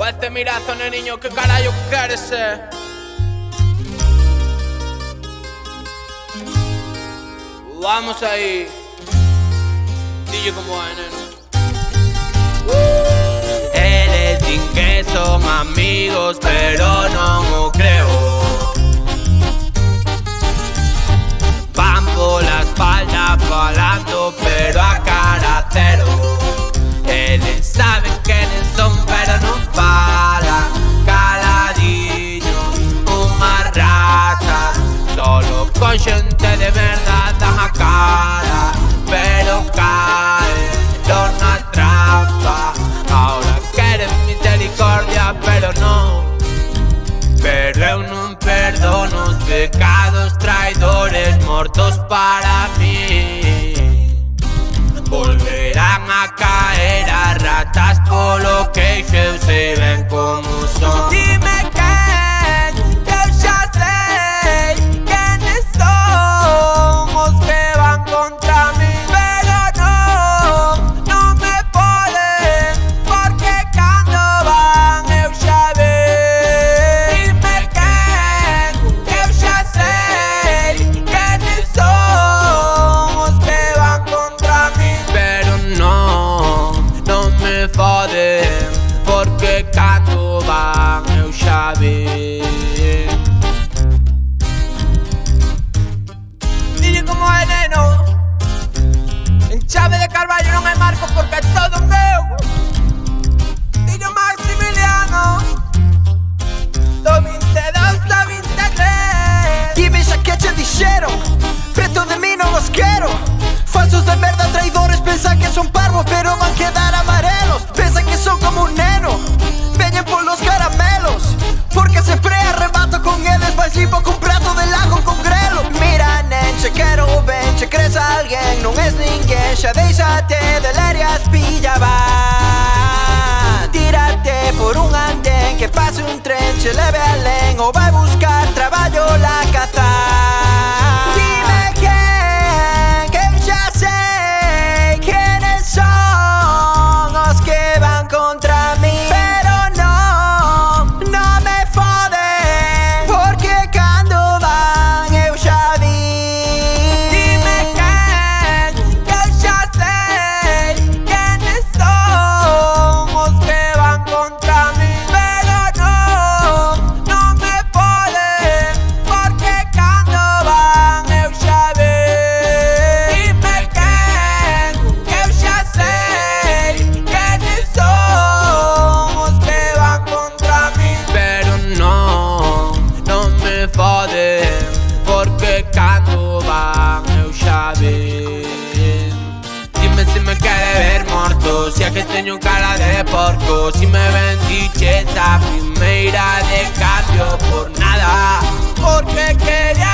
Com este mirazo, neniño, que carallo queres ser? Vamos aí. Dille como é, neno. Eles din que son amigos, pero non o creo. Van pola espalda falando, pero a cara cero. Eles saben quenes son, pero non falan. Caladiños, unha rata. Solo con xente de verdad dan a cara, pero caen na trampa. Ahora queren misericordia, pero non. Pero eu non perdono os pecados traidores mortos para mí. Volverán a caer as ratas polo queixo, eu sei ben como son. Dime quen, que eu xa sei quenes son os que van contra mí. Pero non me poden, porque cando van eu xa vei. Dime quen, que eu xa sei quenes son os que van contra mí. Pero non me foden, porque cando van eu xa vei. Dille como é, neno. En chave de Carballo non hai marco porque é todo meu. Dille Maximiliano. Do 22 a 23. E vexa que che dixeron, preto de mí non os quero. Falsos de merda, traidores, pensan que son parvos, pero van quedar amarelos. Pensan que son como un neno, veñen polos caramelos, porque sempre arrebato con eles, vais limpo con prato de lago con grelo. Mira, nen, che quero ben, che crees a alguén, non es ninguén, xa déixate de lerias, pilla van. Tírate por un andén, que pase un tren, che leve alén, ou vai buscar traballo la cazar. Dime quen, que eu xa sei quenes son os que van contra mí. Pero non me foden, porque cando van eu xa vi. Dime quen, que eu xa sei quenes son os que van contra mí. Pero non me poden, porque cando van eu xa vei. Dime quen, que eu xa sei quenes son os que van contra mí. Pero non me foden, porque cando van eu xa vei. Dime se me quere ver morto, se é que teño cara de porco. Si me bendiches a primeira de cambio por nada, porque quería